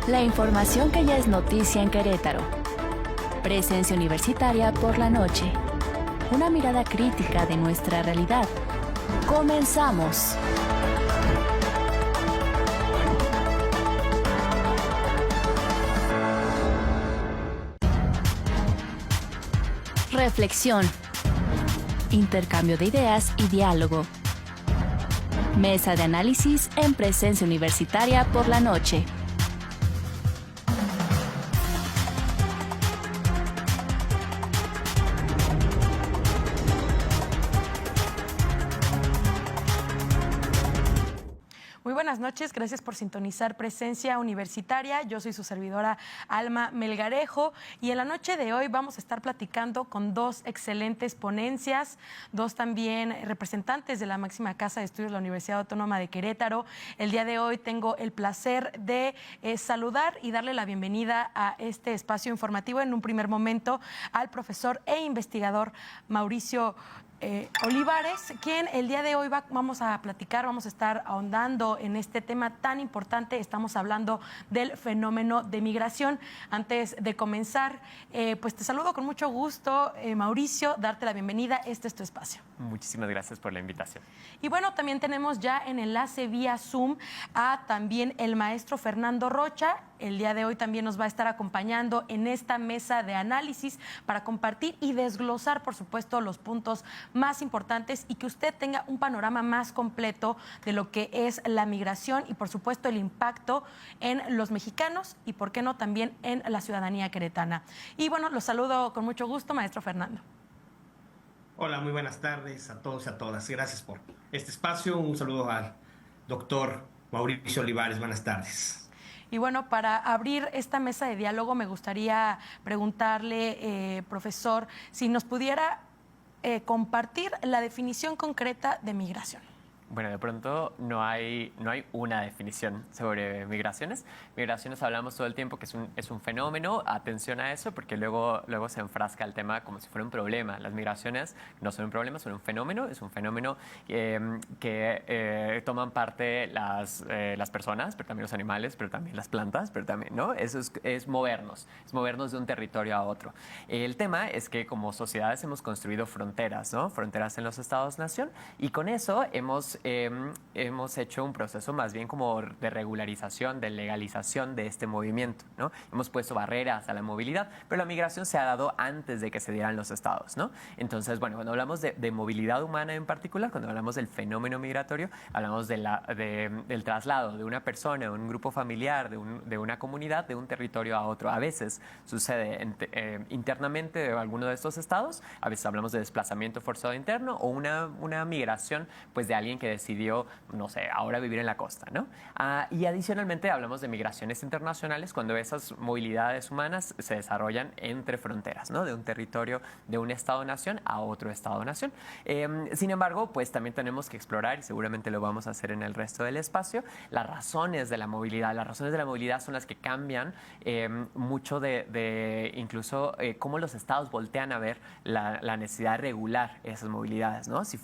La información que ya es noticia en Querétaro. Presencia universitaria por la noche. Una mirada crítica de nuestra realidad. ¡Comenzamos! Reflexión. Intercambio de ideas y diálogo. Mesa de análisis en Presencia Universitaria por la noche. Muy buenas noches, gracias por sintonizar Presencia Universitaria. Yo soy su servidora Alma Melgarejo y en la noche de hoy vamos a estar platicando con dos excelentes ponencias, dos también representantes de la máxima casa de estudios de la Universidad Autónoma de Querétaro. El día de hoy tengo el placer de saludar y darle la bienvenida a este espacio informativo en un primer momento al profesor e investigador Mauricio Olivares, quien el día de hoy vamos a platicar, vamos a estar ahondando en este tema tan importante. Estamos hablando del fenómeno de migración. Antes de comenzar, pues te saludo con mucho gusto, Mauricio, darte la bienvenida. Este es tu espacio. Muchísimas gracias por la invitación. Y bueno, también tenemos ya en enlace vía Zoom a también el maestro Fernando Rocha. El día de hoy también nos va a estar acompañando en esta mesa de análisis para compartir y desglosar, por supuesto, los puntos más importantes y que usted tenga un panorama más completo de lo que es la migración y, por supuesto, el impacto en los mexicanos y, por qué no, también en la ciudadanía queretana. Y bueno, los saludo con mucho gusto, maestro Fernando. Hola, muy buenas tardes a todos y a todas. Gracias por este espacio. Un saludo al doctor Mauricio Olivares. Buenas tardes. Y bueno, para abrir esta mesa de diálogo me gustaría preguntarle, profesor, si nos pudiera compartir la definición concreta de migración. Bueno, de pronto no hay una definición sobre migraciones. Migraciones hablamos todo el tiempo que es un fenómeno. Atención a eso, porque luego se enfrasca el tema como si fuera un problema. Las migraciones no son un problema, son un fenómeno. Es un fenómeno que toman parte las personas, pero también los animales, pero también las plantas, pero también, ¿no? Eso es movernos de un territorio a otro. El tema es que como sociedades hemos construido fronteras, ¿no? Fronteras en los estados-nación, y con eso hemos hecho un proceso más bien como de regularización, de legalización de este movimiento, ¿no? Hemos puesto barreras a la movilidad, pero la migración se ha dado antes de que se dieran los estados, ¿no? Entonces, bueno, cuando hablamos de movilidad humana en particular, cuando hablamos del fenómeno migratorio, hablamos del traslado de una persona, de un grupo familiar, de una comunidad, de un territorio a otro. A veces sucede internamente de alguno de estos estados, a veces hablamos de desplazamiento forzado interno o una migración, pues, de alguien que decidió, no sé, ahora vivir en la costa, ¿no? Y adicionalmente hablamos de migraciones internacionales cuando esas movilidades humanas se desarrollan entre fronteras, ¿no? De un territorio, de un estado-nación a otro estado-nación. Sin embargo, pues también tenemos que explorar, y seguramente lo vamos a hacer en el resto del espacio, las razones de la movilidad. Las razones de la movilidad son las que cambian mucho de incluso cómo los estados voltean a ver la necesidad de regular esas movilidades, ¿no? Si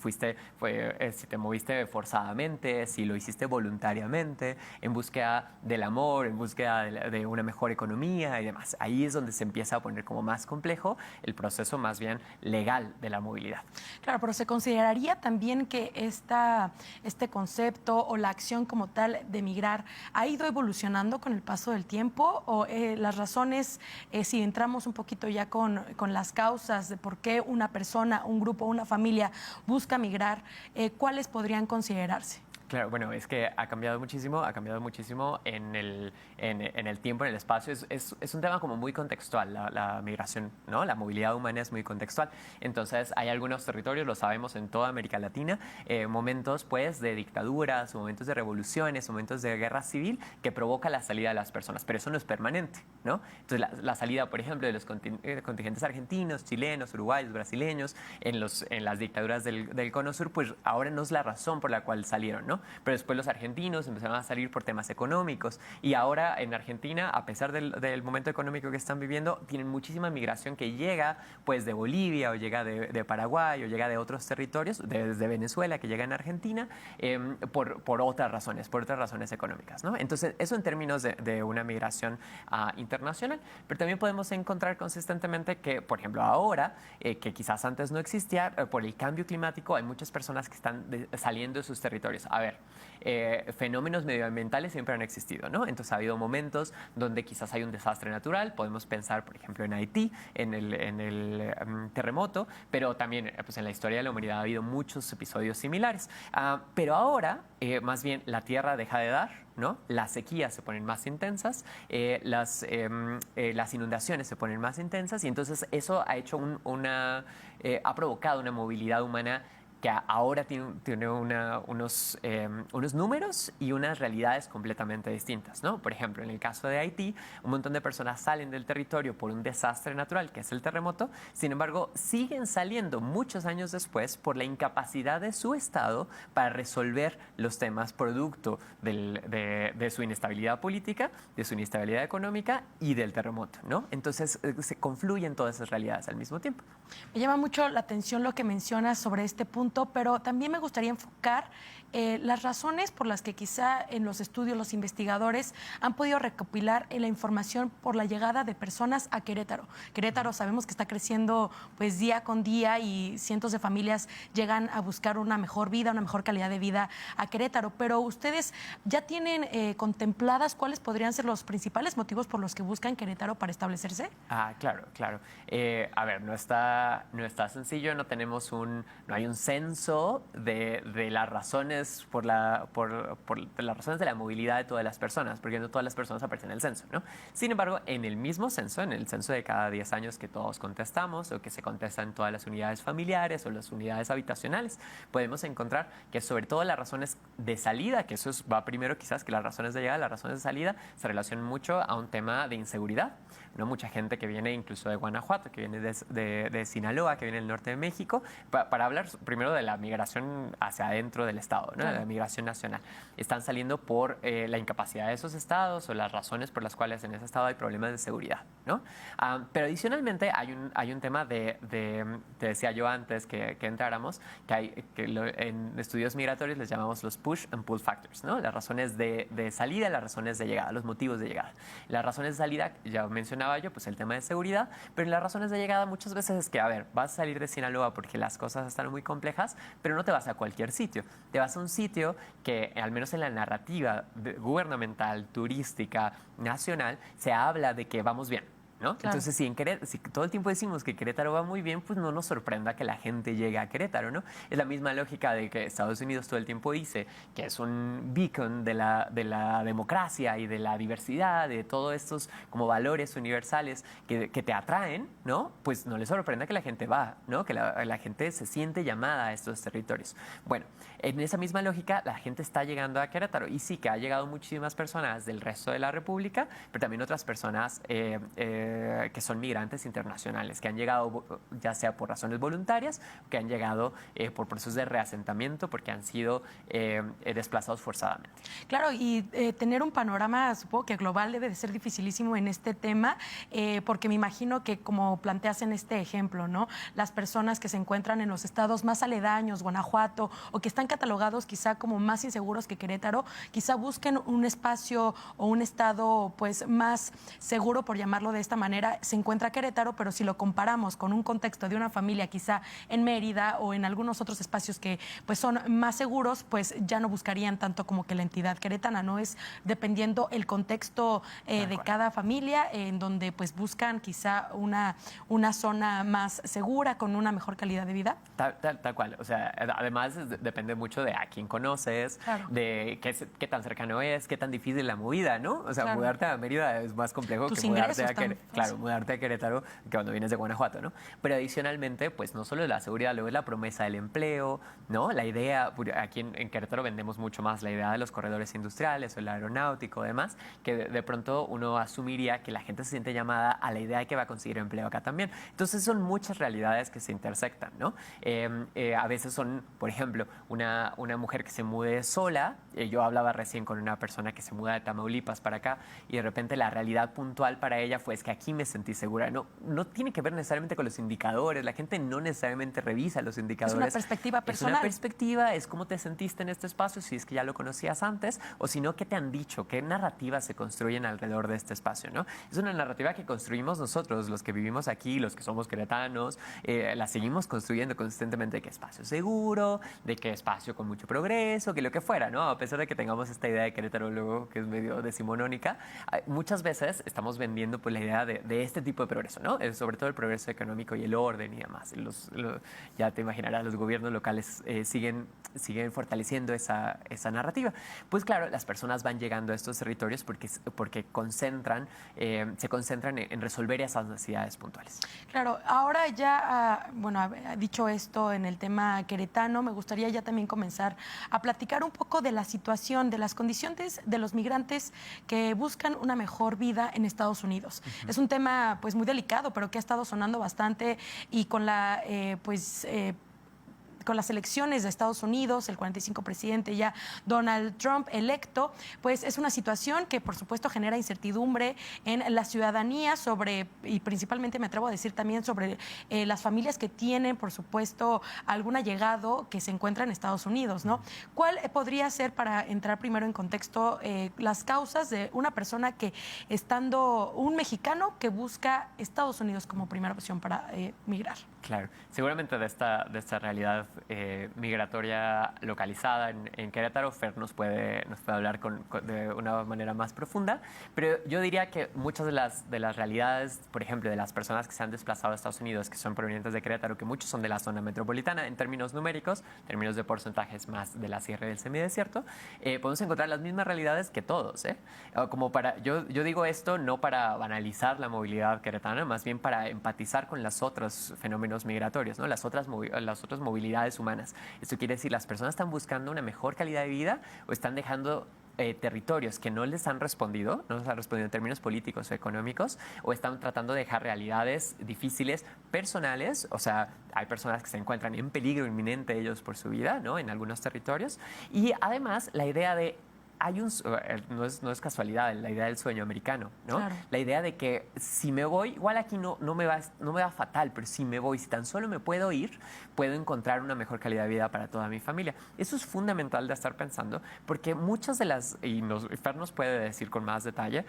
te moviste forzadamente, si lo hiciste voluntariamente, en búsqueda del amor, en búsqueda de una mejor economía y demás. Ahí es donde se empieza a poner como más complejo el proceso más bien legal de la movilidad. Claro, pero ¿se consideraría también que este concepto o la acción como tal de migrar ha ido evolucionando con el paso del tiempo? ¿O las razones, si entramos un poquito ya con las causas de por qué una persona, un grupo, una familia busca migrar, ¿cuáles podrían considerarse? Claro, bueno, es que ha cambiado muchísimo en el tiempo, en el espacio. Es un tema como muy contextual, la migración, ¿no? La movilidad humana es muy contextual. Entonces, hay algunos territorios, lo sabemos en toda América Latina, momentos, pues, de dictaduras, momentos de revoluciones, momentos de guerra civil que provoca la salida de las personas, pero eso no es permanente, ¿no? Entonces, la salida, por ejemplo, de los contingentes argentinos, chilenos, uruguayos, brasileños, en las dictaduras del Cono Sur, pues ahora no es la razón por la cual salieron, ¿no? ¿no? Pero después los argentinos empezaron a salir por temas económicos y ahora en Argentina, a pesar del momento económico que están viviendo, tienen muchísima migración que llega pues de Bolivia o llega de Paraguay o llega de otros territorios, desde Venezuela, que llega en Argentina, por otras razones económicas, ¿no? Entonces, eso en términos de una migración internacional, pero también podemos encontrar consistentemente que, por ejemplo, ahora, que quizás antes no existía, por el cambio climático, hay muchas personas que están saliendo de sus territorios. A ver, fenómenos medioambientales siempre han existido, ¿no? Entonces, ha habido momentos donde quizás hay un desastre natural, podemos pensar, por ejemplo, en Haití, en el terremoto, pero también pues, en la historia de la humanidad ha habido muchos episodios similares. Pero ahora, más bien, la tierra deja de dar, ¿no? Las sequías se ponen más intensas, las inundaciones se ponen más intensas y entonces eso ha hecho ha provocado una movilidad humana que ahora tiene unos números y unas realidades completamente distintas, ¿no? Por ejemplo, en el caso de Haití, un montón de personas salen del territorio por un desastre natural, que es el terremoto, sin embargo, siguen saliendo muchos años después por la incapacidad de su Estado para resolver los temas producto de su inestabilidad política, de su inestabilidad económica y del terremoto, ¿no? Entonces, se confluyen todas esas realidades al mismo tiempo. Me llama mucho la atención lo que mencionas sobre este punto, pero también me gustaría enfocar las razones por las que quizá en los estudios los investigadores han podido recopilar la información por la llegada de personas a Querétaro. Querétaro sabemos que está creciendo pues día con día y cientos de familias llegan a buscar una mejor vida, una mejor calidad de vida a Querétaro, pero ustedes ya tienen contempladas cuáles podrían ser los principales motivos por los que buscan Querétaro para establecerse. Claro. A ver, no está sencillo, no hay un censo de las razones por las razones de la movilidad de todas las personas, porque no todas las personas aparecen en el censo, ¿no? Sin embargo, en el mismo censo, en el censo de cada 10 años que todos contestamos o que se contesta en todas las unidades familiares o las unidades habitacionales, podemos encontrar que sobre todo las razones de salida, que va primero quizás que las razones de llegada, las razones de salida se relacionan mucho a un tema de inseguridad, ¿no? Mucha gente que viene incluso de Guanajuato, que viene de Sinaloa, que viene del norte de México, para hablar primero de la migración hacia adentro del Estado, ¿no? Claro. La migración nacional. Están saliendo por la incapacidad de esos estados o las razones por las cuales en ese estado hay problemas de seguridad, ¿no? Pero adicionalmente hay un tema te decía yo antes que entráramos, en estudios migratorios les llamamos los push and pull factors, ¿no? Las razones de salida y las razones de llegada, los motivos de llegada. Las razones de salida, ya mencionaba yo, pues el tema de seguridad, pero las razones de llegada muchas veces es que, a ver, vas a salir de Sinaloa porque las cosas están muy complejas, pero no te vas a cualquier sitio. Te vas a un sitio que, al menos en la narrativa gubernamental, turística, nacional, se habla de que vamos bien, ¿no? Claro. Entonces, si todo el tiempo decimos que Querétaro va muy bien, pues no nos sorprenda que la gente llegue a Querétaro, ¿no? Es la misma lógica de que Estados Unidos todo el tiempo dice que es un beacon de la democracia y de la diversidad, de todos estos como valores universales que te atraen, ¿no? Pues no les sorprenda que la gente va, ¿no? Que la gente se siente llamada a estos territorios. Bueno, en esa misma lógica, la gente está llegando a Querétaro y sí que ha llegado muchísimas personas del resto de la República, pero también otras personas que son migrantes internacionales, que han llegado ya sea por razones voluntarias, que han llegado por procesos de reasentamiento, porque han sido desplazados forzadamente. Claro, y tener un panorama, supongo que global, debe de ser dificilísimo en este tema, porque me imagino que, como planteas en este ejemplo, ¿no? Las personas que se encuentran en los estados más aledaños, Guanajuato, o que están catalogados quizá como más inseguros que Querétaro, quizá busquen un espacio o un estado pues más seguro, por llamarlo de esta manera. Se encuentra Querétaro, pero si lo comparamos con un contexto de una familia quizá en Mérida o en algunos otros espacios que pues son más seguros, pues ya no buscarían tanto como que la entidad queretana, ¿no? Es dependiendo el contexto de cada familia, en donde pues buscan quizá una zona más segura, con una mejor calidad de vida. Tal cual. O sea, además depende mucho de a quién conoces, claro, de qué tan cercano es, qué tan difícil la movida, ¿no? O sea, claro, mudarte a Mérida es más complejo que mudarte a Querétaro. Claro, mudarte a Querétaro que cuando vienes de Guanajuato, ¿no? Pero adicionalmente, pues no solo es la seguridad, luego es la promesa del empleo, ¿no? La idea, aquí en Querétaro vendemos mucho más la idea de los corredores industriales, el aeronáutico, demás, que de pronto uno asumiría que la gente se siente llamada a la idea de que va a conseguir empleo acá también. Entonces son muchas realidades que se intersectan, ¿no? A veces son, por ejemplo, una mujer que se mude sola, yo hablaba recién con una persona que se muda de Tamaulipas para acá y de repente la realidad puntual para ella fue es que aquí me sentí segura. No tiene que ver necesariamente con los indicadores, la gente no necesariamente revisa los indicadores. Es una perspectiva personal. Es una perspectiva, es cómo te sentiste en este espacio, si es que ya lo conocías antes, o si no, qué te han dicho, qué narrativas se construyen alrededor de este espacio, ¿no? Es una narrativa que construimos nosotros, los que vivimos aquí, los que somos queretanos, la seguimos construyendo consistentemente de que espacio seguro, de que espacio con mucho progreso, que lo que fuera, ¿no? A pesar de que tengamos esta idea de Querétaro luego que es medio decimonónica, muchas veces estamos vendiendo pues la idea de este tipo de progreso, ¿no? Sobre todo el progreso económico y el orden y demás. Ya te imaginarás, los gobiernos locales siguen fortaleciendo esa narrativa. Pues claro, las personas van llegando a estos territorios porque se concentran en resolver esas necesidades puntuales. Claro, ahora ya, dicho esto en el tema queretano, me gustaría ya también comenzar a platicar un poco de la situación, de las condiciones de los migrantes que buscan una mejor vida en Estados Unidos. Es un tema pues muy delicado, pero que ha estado sonando bastante y con con las elecciones de Estados Unidos, el 45 presidente ya Donald Trump electo, pues es una situación que por supuesto genera incertidumbre en la ciudadanía y principalmente me atrevo a decir también sobre las familias que tienen, por supuesto, algún allegado que se encuentra en Estados Unidos, ¿no? ¿Cuál podría ser, para entrar primero en contexto, las causas de una persona que, estando un mexicano que busca Estados Unidos como primera opción para migrar? Claro, seguramente de esta realidad migratoria localizada en Querétaro, Fer nos puede hablar de una manera más profunda, pero yo diría que muchas de las realidades, por ejemplo, de las personas que se han desplazado a Estados Unidos, que son provenientes de Querétaro, que muchos son de la zona metropolitana, en términos numéricos, en términos de porcentajes más de la sierra y del semidesierto, podemos encontrar las mismas realidades que todos, ¿eh? Yo digo esto no para banalizar la movilidad queretana, más bien para empatizar con los otros fenómenos migratorios, ¿no? Las otras movilidades humanas. Esto quiere decir, las personas están buscando una mejor calidad de vida o están dejando territorios que no les han respondido en términos políticos o económicos, o están tratando de dejar realidades difíciles personales, o sea, hay personas que se encuentran en peligro inminente ellos por su vida, ¿no? En algunos territorios, y además la idea de no es casualidad, la idea del sueño americano, ¿no? Claro. La idea de que si me voy, igual aquí no me va fatal, pero si me voy, si tan solo me puedo ir, puedo encontrar una mejor calidad de vida para toda mi familia. Eso es fundamental de estar pensando, porque muchas de las, Fer nos puede decir con más detalle,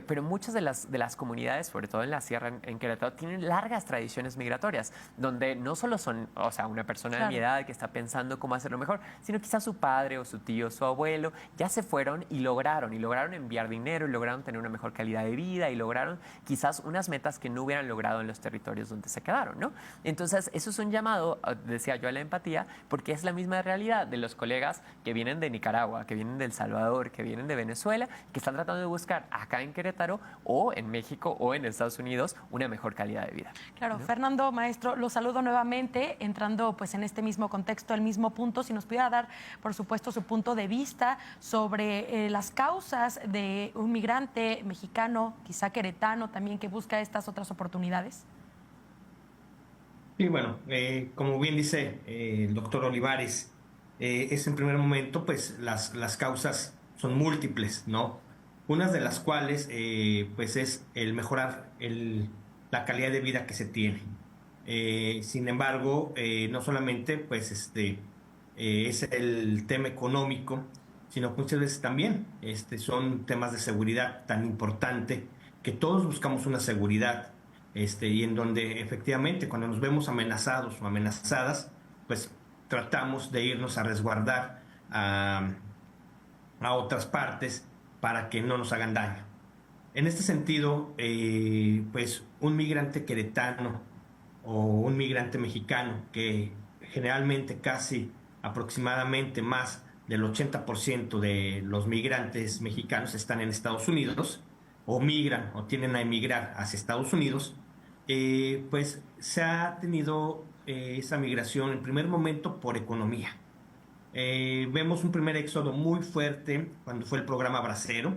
pero muchas de las comunidades, sobre todo en la sierra, en Querétaro, tienen largas tradiciones migratorias, donde no solo son, o sea, una persona de mi edad que está pensando cómo hacerlo mejor, sino quizás su padre o su tío, su abuelo, ya se fueron y lograron enviar dinero, y lograron tener una mejor calidad de vida, y lograron quizás unas metas que no hubieran logrado en los territorios donde se quedaron, ¿no? Entonces, eso es un llamado, decía yo, a la empatía, porque es la misma realidad de los colegas que vienen de Nicaragua, que vienen de El Salvador, que vienen de Venezuela, que están tratando de buscar acá en Querétaro o en México o en Estados Unidos una mejor calidad de vida. Claro, ¿no? Fernando, maestro, lo saludo nuevamente, entrando pues en este mismo contexto, el mismo punto, si nos pudiera dar, por supuesto, su punto de vista sobre las causas de un migrante mexicano, quizá queretano también, que busca estas otras oportunidades. Sí, bueno, como bien dice el doctor Olivares, es en primer momento, pues las causas son múltiples, ¿no? Unas de las cuales, pues es el mejorar la calidad de vida que se tiene. Sin embargo, no solamente, pues es el tema económico, sino muchas veces también son temas de seguridad tan importante que todos buscamos una seguridad, y en donde efectivamente cuando nos vemos amenazados o amenazadas, pues tratamos de irnos a resguardar a otras partes para que no nos hagan daño. En este sentido, pues un migrante queretano o un migrante mexicano, que generalmente casi aproximadamente más del 80% de los migrantes mexicanos están en Estados Unidos, o migran o tienden a emigrar hacia Estados Unidos, pues se ha tenido esa migración en primer momento por economía. Vemos un primer éxodo muy fuerte cuando fue el programa Bracero,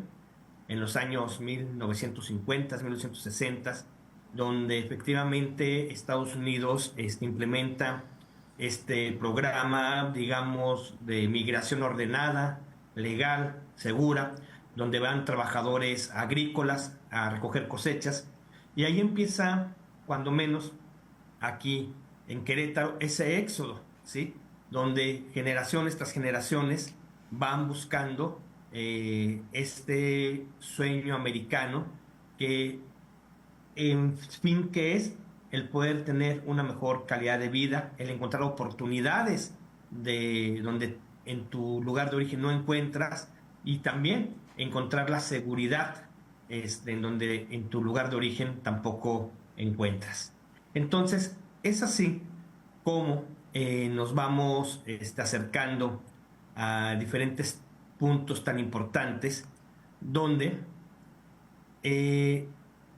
en los años 1950, 1960, donde efectivamente Estados Unidos implementa este programa, digamos, de migración ordenada, legal, segura, donde van trabajadores agrícolas a recoger cosechas. Y ahí empieza, cuando menos, aquí en Querétaro, ese éxodo, ¿sí? Donde generaciones tras generaciones van buscando este sueño americano que, en fin, que es el poder tener una mejor calidad de vida, el encontrar oportunidades de donde en tu lugar de origen no encuentras, y también encontrar la seguridad en donde en tu lugar de origen tampoco encuentras. Entonces, es así como nos vamos acercando a diferentes puntos tan importantes donde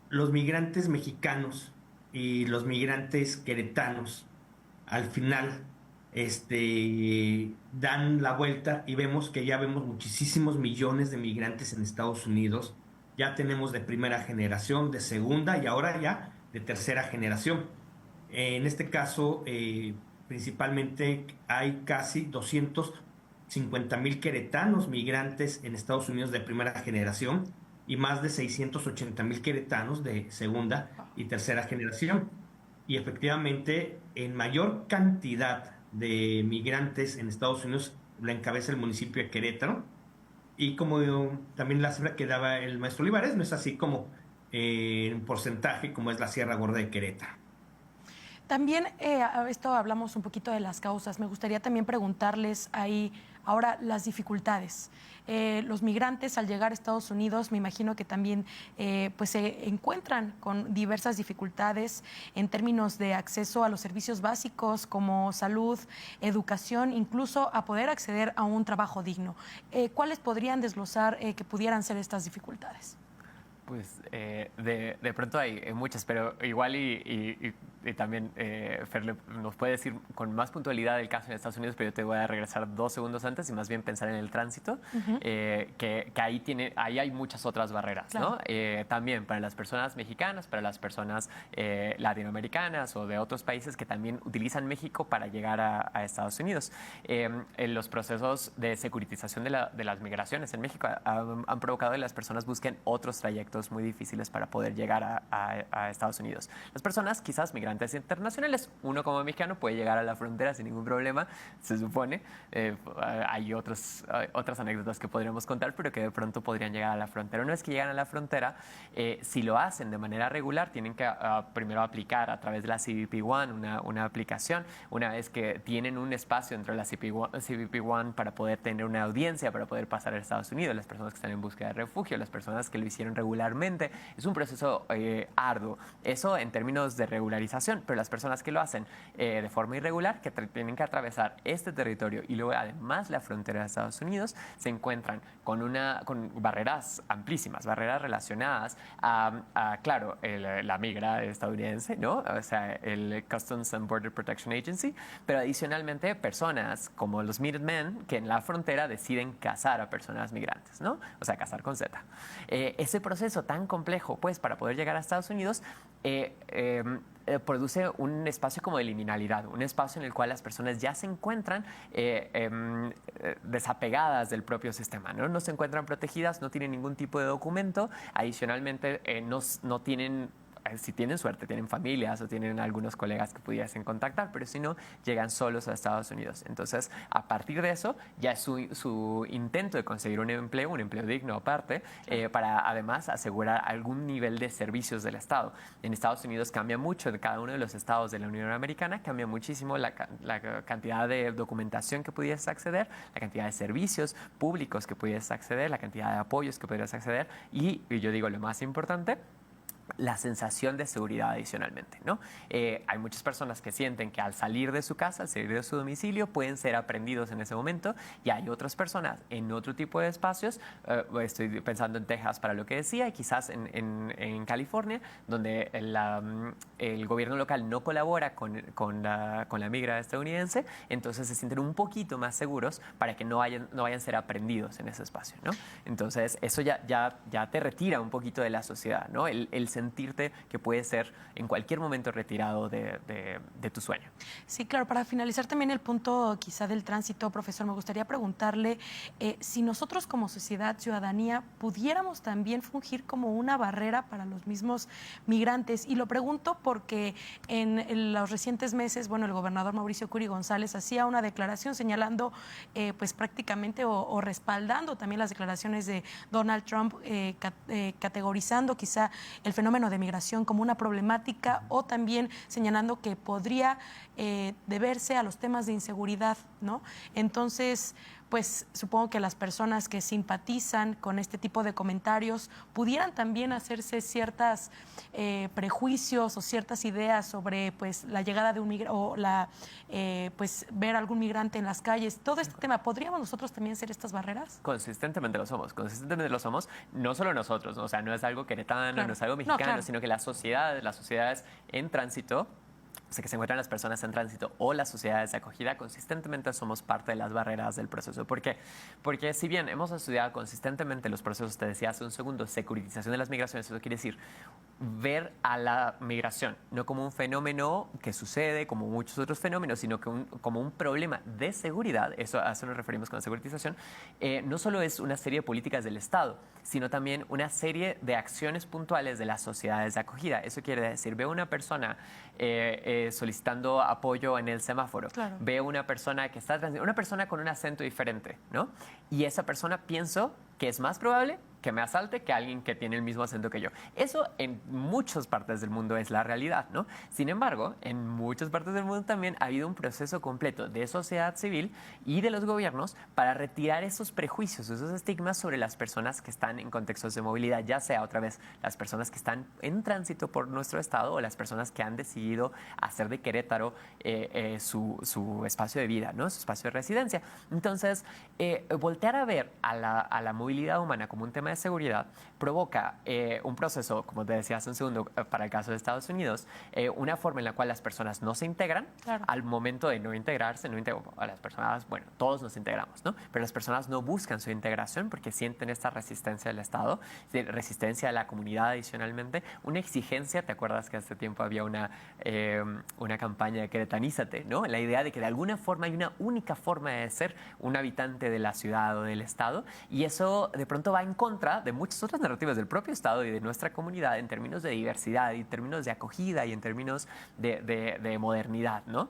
los migrantes mexicanos y los migrantes queretanos al final dan la vuelta y vemos que ya vemos muchísimos millones de migrantes en Estados Unidos. Ya tenemos de primera generación, de segunda y ahora ya de tercera generación. En este caso, principalmente hay casi 250,000 queretanos migrantes en Estados Unidos de primera generación y más de 680,000 queretanos de segunda y tercera generación. Y efectivamente, en mayor cantidad de migrantes en Estados Unidos la encabeza el municipio de Querétaro. Y como también la cifra que daba el maestro Olivares, no es así como en porcentaje como es la Sierra Gorda de Querétaro. También, esto hablamos un poquito de las causas. Me gustaría también preguntarles ahí ahora las dificultades. Los migrantes al llegar a Estados Unidos, me imagino que también pues se encuentran con diversas dificultades en términos de acceso a los servicios básicos como salud, educación, incluso a poder acceder a un trabajo digno. ¿Cuáles podrían desglosar que pudieran ser estas dificultades? Pues de pronto hay muchas, pero igual y también Fer nos puede decir con más puntualidad el caso en Estados Unidos, pero yo te voy a regresar 2 segundos antes y más bien pensar en el tránsito, que ahí hay muchas otras barreras, claro, ¿no? También para las personas mexicanas, para las personas latinoamericanas o de otros países que también utilizan México para llegar a Estados Unidos. En los procesos de securitización de las migraciones en México han provocado que las personas busquen otros trayectos muy difíciles para poder llegar a Estados Unidos. Las personas, quizás migrantes internacionales, uno como mexicano puede llegar a la frontera sin ningún problema, se supone. Hay otras anécdotas que podríamos contar, pero que de pronto podrían llegar a la frontera. Una vez que llegan a la frontera, si lo hacen de manera regular, tienen que primero aplicar a través de la CBP One, una aplicación. Una vez que tienen un espacio dentro de la CBP One para poder tener una audiencia, para poder pasar a Estados Unidos, las personas que están en búsqueda de refugio, las personas que lo hicieron regularmente, es un proceso arduo. Eso en términos de regularización, pero las personas que lo hacen de forma irregular, que tienen que atravesar este territorio y luego además la frontera de Estados Unidos, se encuentran con barreras amplísimas, barreras relacionadas claro, la migra estadounidense, ¿no? O sea, el Customs and Border Protection Agency, pero adicionalmente personas como los Minutemen que en la frontera deciden cazar a personas migrantes, ¿no? O sea, cazar con Z. Ese proceso tan complejo, pues, para poder llegar a Estados Unidos, produce un espacio como de liminalidad, un espacio en el cual las personas ya se encuentran desapegadas del propio sistema, ¿no? No se encuentran protegidas, no tienen ningún tipo de documento, adicionalmente no tienen... Si tienen suerte, tienen familias o tienen algunos colegas que pudiesen contactar, pero si no, llegan solos a Estados Unidos. Entonces, a partir de eso, ya es su intento de conseguir un empleo digno aparte, para además asegurar algún nivel de servicios del Estado. En Estados Unidos cambia mucho, de cada uno de los estados de la Unión Americana cambia muchísimo la cantidad de documentación que pudieses acceder, la cantidad de servicios públicos que pudieses acceder, la cantidad de apoyos que pudieras acceder y yo digo lo más importante, la sensación de seguridad adicionalmente, ¿no? Hay muchas personas que sienten que al salir de su casa, al salir de su domicilio, pueden ser aprendidos en ese momento, y hay otras personas en otro tipo de espacios, estoy pensando en Texas para lo que decía, y quizás en California, donde el gobierno local no colabora con la migra estadounidense, entonces se sienten un poquito más seguros para que no vayan a ser aprendidos en ese espacio, ¿no? Entonces eso ya te retira un poquito de la sociedad, ¿no? El sentirte que puedes ser en cualquier momento retirado de tu sueño. Sí, claro. Para finalizar también el punto quizá del tránsito, profesor, me gustaría preguntarle si nosotros como sociedad, ciudadanía, pudiéramos también fungir como una barrera para los mismos migrantes. Y lo pregunto porque en los recientes meses, bueno, el gobernador Mauricio Curi González hacía una declaración señalando pues prácticamente o respaldando también las declaraciones de Donald Trump, categorizando quizá el fenómeno de migración como una problemática, o también señalando que podría deberse a los temas de inseguridad, ¿no? Entonces, pues supongo que las personas que simpatizan con este tipo de comentarios pudieran también hacerse ciertos prejuicios o ciertas ideas sobre pues la llegada de un migrante o pues ver a algún migrante en las calles. Todo este tema, ¿podríamos nosotros también ser estas barreras? Consistentemente lo somos, no solo nosotros, ¿no? O sea, no es algo queretano, claro, no es algo mexicano, no, claro, sino que las sociedades en tránsito, o sea, que se encuentran las personas en tránsito o las sociedades de acogida, consistentemente somos parte de las barreras del proceso. ¿Por qué? Porque si bien hemos estudiado consistentemente los procesos, te decía hace un segundo, securitización de las migraciones, eso quiere decir ver a la migración no como un fenómeno que sucede como muchos otros fenómenos, sino que como un problema de seguridad. A eso nos referimos con la securitización. No solo es una serie de políticas del Estado, sino también una serie de acciones puntuales de las sociedades de acogida. Eso quiere decir, veo una persona solicitando apoyo en el semáforo, claro, veo una persona que está una persona con un acento diferente, ¿no? Y esa persona pienso que es más probable que me asalte que alguien que tiene el mismo acento que yo. Eso en muchas partes del mundo es la realidad, ¿no? Sin embargo, en muchas partes del mundo también ha habido un proceso completo de sociedad civil y de los gobiernos para retirar esos prejuicios, esos estigmas sobre las personas que están en contextos de movilidad, ya sea otra vez las personas que están en tránsito por nuestro estado o las personas que han decidido hacer de Querétaro su espacio de vida, ¿no? Su espacio de residencia. Entonces, voltear a ver a la movilidad humana como un tema de seguridad provoca un proceso, como te decía hace un segundo, para el caso de Estados Unidos, una forma en la cual las personas no se integran, claro, al momento de no integrarse, a las personas, bueno, todos nos integramos, ¿no? Pero las personas no buscan su integración porque sienten esta resistencia del Estado, resistencia de la comunidad adicionalmente, una exigencia. ¿Te acuerdas que hace tiempo había una campaña de Queretanízate, ¿no? La idea de que de alguna forma hay una única forma de ser un habitante de la ciudad o del Estado, y eso de pronto va en contra de muchas otras narrativas del propio Estado y de nuestra comunidad en términos de diversidad, y en términos de acogida y en términos de modernidad, ¿no?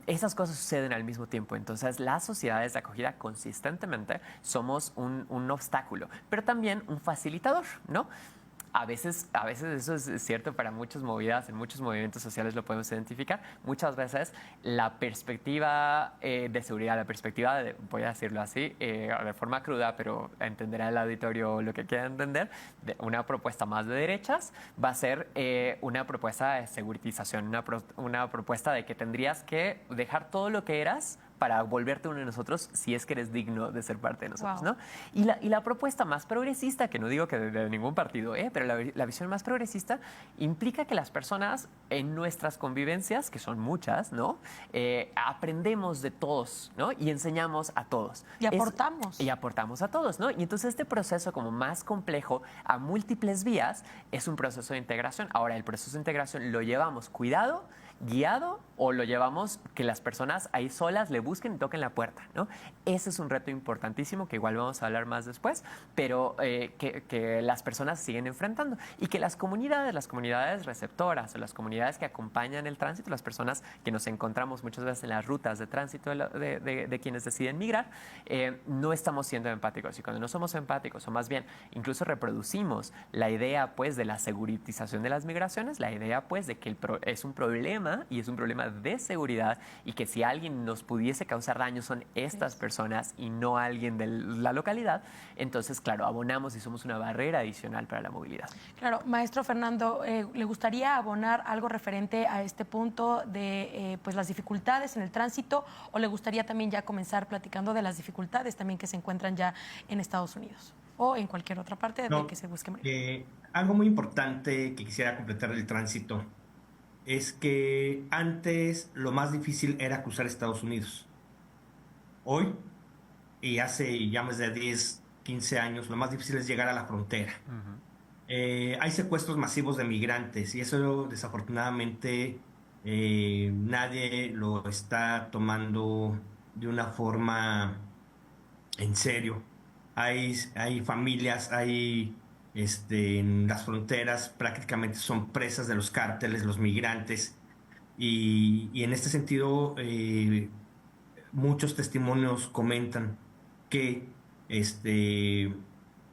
Esas cosas suceden al mismo tiempo. Entonces, las sociedades de acogida consistentemente somos un obstáculo, pero también un facilitador, ¿no? A veces eso es cierto para muchas movidas, en muchos movimientos sociales lo podemos identificar. Muchas veces la perspectiva de seguridad, la perspectiva de, voy a decirlo así, de forma cruda, pero entenderá el auditorio lo que quiera entender, de una propuesta más de derechas va a ser una propuesta de seguritización, una propuesta de que tendrías que dejar todo lo que eras para volverte uno de nosotros si es que eres digno de ser parte de nosotros, wow, ¿no? Y la propuesta más progresista, que no digo que de ningún partido, pero la visión más progresista implica que las personas en nuestras convivencias, que son muchas, ¿no? Aprendemos de todos, ¿no? Y enseñamos a todos. Y aportamos. Y aportamos a todos, ¿no? Y entonces este proceso como más complejo a múltiples vías es un proceso de integración. Ahora, el proceso de integración lo llevamos cuidado, guiado, o lo llevamos que las personas ahí solas le busquen y toquen la puerta, ¿no? Ese es un reto importantísimo que igual vamos a hablar más después, pero que las personas siguen enfrentando, y que las comunidades receptoras o las comunidades que acompañan el tránsito, las personas que nos encontramos muchas veces en las rutas de tránsito de quienes deciden migrar, no estamos siendo empáticos. Y cuando no somos empáticos, o más bien incluso reproducimos la idea pues de la seguritización de las migraciones, la idea pues de que es un problema problema y es un problema de seguridad y que si alguien nos pudiese causar daño son estas personas y no alguien de la localidad, entonces, claro, abonamos y somos una barrera adicional para la movilidad. Claro, maestro Fernando, ¿le gustaría abonar algo referente a este punto de pues las dificultades en el tránsito o le gustaría también ya comenzar platicando de las dificultades también que se encuentran ya en Estados Unidos o en cualquier otra parte de que se busque? Algo muy importante que quisiera completar del tránsito es que antes lo más difícil era cruzar Estados Unidos. Hoy, y hace ya más de 10, 15 años, lo más difícil es llegar a la frontera. Hay secuestros masivos de migrantes y eso desafortunadamente nadie lo está tomando de una forma en serio. Hay familias, en las fronteras prácticamente son presas de los cárteles, los migrantes, y en este sentido muchos testimonios comentan que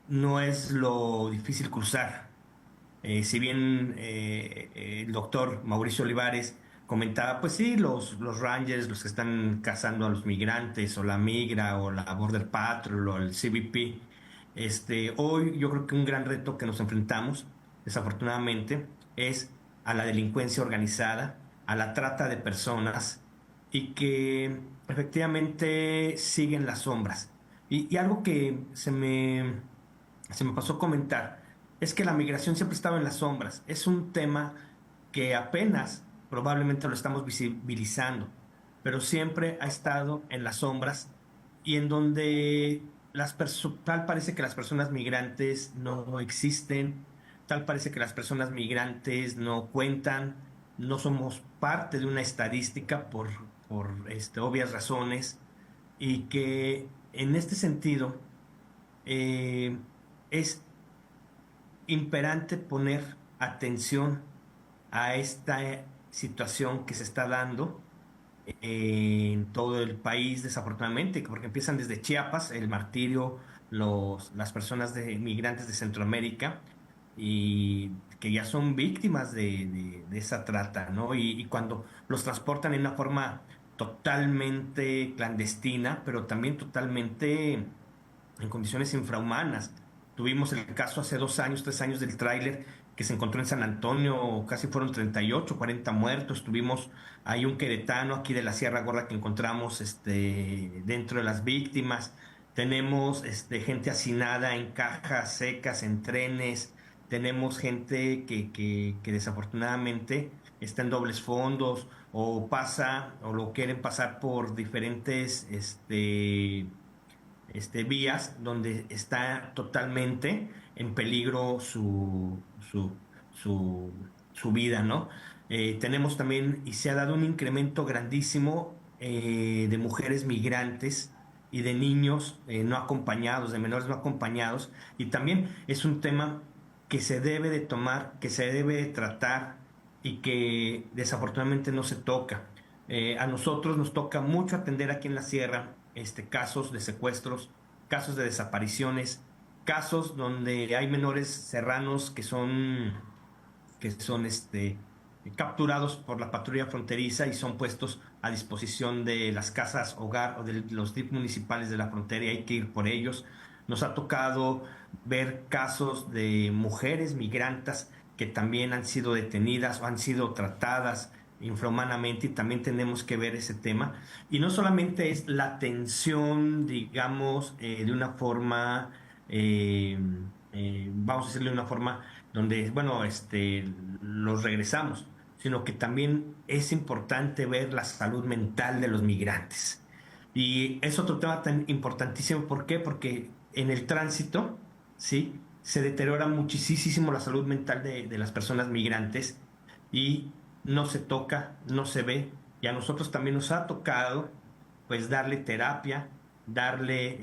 no es lo difícil cruzar. Si bien el doctor Mauricio Olivares comentaba, pues sí, los Rangers, los que están cazando a los migrantes, o la Migra, o la Border Patrol, o el CBP, hoy yo creo que un gran reto que nos enfrentamos, desafortunadamente, es a la delincuencia organizada, a la trata de personas, y que efectivamente siguen las sombras. Y algo que se me pasó a comentar es que la migración siempre estaba en las sombras. Es un tema que apenas probablemente lo estamos visibilizando, pero siempre ha estado en las sombras y en donde tal parece que las personas migrantes no existen, tal parece que las personas migrantes no cuentan, no somos parte de una estadística por obvias razones, y que en este sentido es imperante poner atención a esta situación que se está dando en todo el país, desafortunadamente, porque empiezan desde Chiapas, el martirio, las personas migrantes de Centroamérica, y que ya son víctimas de esa trata, ¿no? Y cuando los transportan en una forma totalmente clandestina, pero también totalmente en condiciones infrahumanas. Tuvimos el caso hace 2 años, 3 años del tráiler que se encontró en San Antonio, casi fueron 38, 40 muertos. Tuvimos ahí un queretano aquí de la Sierra Gorda que encontramos dentro de las víctimas. Tenemos gente hacinada en cajas secas, en trenes. Tenemos gente que desafortunadamente está en dobles fondos o lo quieren pasar por diferentes vías donde está totalmente en peligro su vida, ¿no? Tenemos también, y se ha dado un incremento grandísimo de mujeres migrantes y de niños no acompañados, de menores no acompañados, y también es un tema que se debe de tomar, que se debe de tratar y que desafortunadamente no se toca. A nosotros nos toca mucho atender aquí en la sierra casos de secuestros, casos de desapariciones, casos donde hay menores serranos que son capturados por la patrulla fronteriza y son puestos a disposición de las casas hogar o de los DIF municipales de la frontera, y hay que ir por ellos. Nos ha tocado ver casos de mujeres migrantes que también han sido detenidas o han sido tratadas infrahumanamente, y también tenemos que ver ese tema. Y no solamente es la atención, digamos, de una forma, vamos a decirle de una forma donde, bueno, los regresamos, sino que también es importante ver la salud mental de los migrantes. Y es otro tema tan importantísimo. ¿Por qué? Porque en el tránsito, ¿sí?, se deteriora muchísimo la salud mental de las personas migrantes, y no se toca, no se ve. Y a nosotros también nos ha tocado pues darle terapia, darle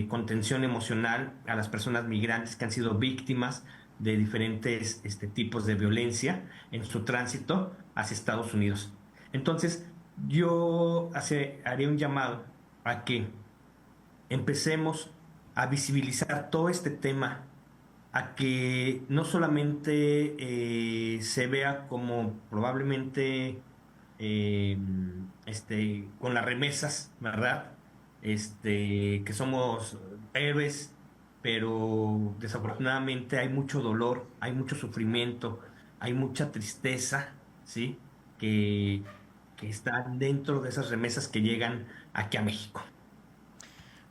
contención emocional a las personas migrantes que han sido víctimas de diferentes tipos de violencia en su tránsito hacia Estados Unidos. Entonces, yo haré un llamado a que empecemos a visibilizar todo este tema, a que no solamente se vea como probablemente eh, con las remesas, ¿verdad? Que somos héroes, pero desafortunadamente hay mucho dolor, hay mucho sufrimiento, hay mucha tristeza, ¿sí? Que, que están dentro de esas remesas que llegan aquí a México.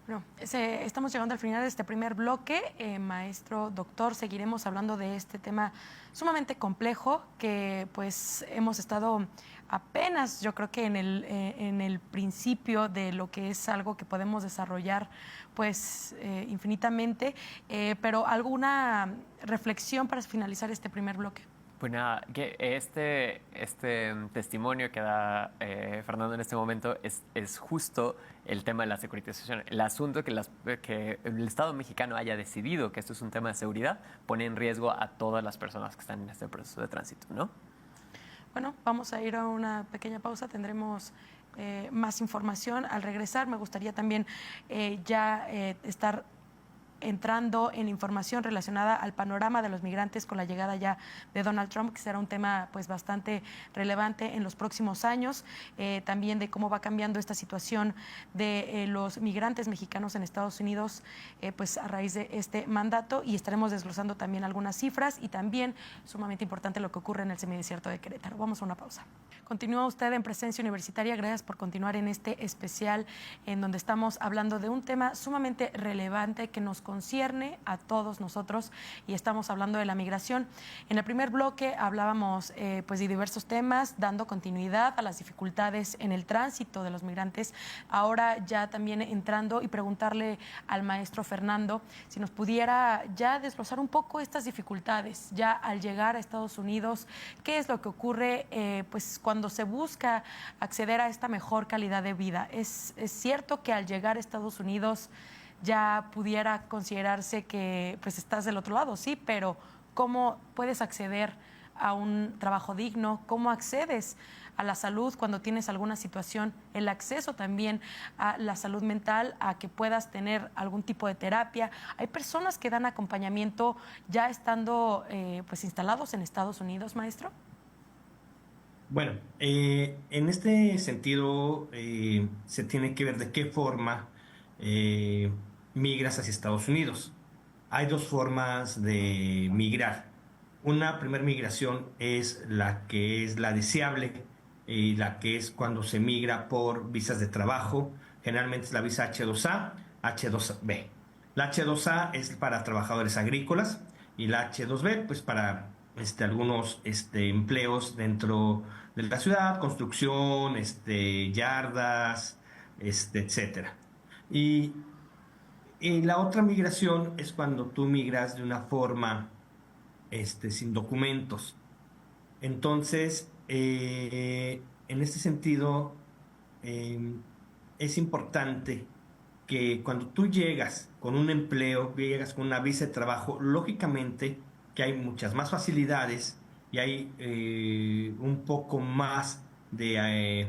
Bueno, estamos llegando al final de este primer bloque. Maestro, doctor, seguiremos hablando de este tema sumamente complejo que pues hemos estado apenas, yo creo que en el principio de lo que es algo que podemos desarrollar pues infinitamente, pero ¿alguna reflexión para finalizar este primer bloque? Pues nada, que este testimonio que da Fernando en este momento es justo el tema de la securitización. El asunto que el Estado mexicano haya decidido que esto es un tema de seguridad pone en riesgo a todas las personas que están en este proceso de tránsito, ¿no? Bueno, vamos a ir a una pequeña pausa, tendremos más información. Al regresar me gustaría también estar entrando en información relacionada al panorama de los migrantes con la llegada ya de Donald Trump, que será un tema pues bastante relevante en los próximos años, también de cómo va cambiando esta situación de los migrantes mexicanos en Estados Unidos pues a raíz de este mandato, y estaremos desglosando también algunas cifras y también sumamente importante lo que ocurre en el semidesierto de Querétaro. Vamos a una pausa. Continúa usted en Presencia Universitaria. Gracias por continuar en este especial en donde estamos hablando de un tema sumamente relevante que nos concierne a todos nosotros, y estamos hablando de la migración. En el primer bloque hablábamos pues de diversos temas, dando continuidad a las dificultades en el tránsito de los migrantes. Ahora ya también entrando y preguntarle al maestro Fernando si nos pudiera ya desglosar un poco estas dificultades ya al llegar a Estados Unidos. ¿Qué es lo que ocurre pues cuando se busca acceder a esta mejor calidad de vida? ¿Es cierto que al llegar a Estados Unidos ya pudiera considerarse que pues estás del otro lado? Sí, pero ¿cómo puedes acceder a un trabajo digno? ¿Cómo accedes a la salud cuando tienes alguna situación? El acceso también a la salud mental, a que puedas tener algún tipo de terapia. Hay personas que dan acompañamiento ya estando pues instalados en Estados Unidos, maestro. Bueno, en este sentido se tiene que ver de qué forma migras hacia Estados Unidos. Hay dos formas de migrar. Una primera migración es la deseable, y la que es cuando se migra por visas de trabajo. Generalmente es la visa H2A, H2B. La H2A es para trabajadores agrícolas y la H2B pues para algunos empleos dentro de la ciudad, construcción, yardas, etcétera. Y, y la otra migración es cuando tú migras de una forma sin documentos. Entonces, en este sentido, es importante que cuando tú llegas con un empleo, llegas con una visa de trabajo, lógicamente que hay muchas más facilidades y hay un poco más de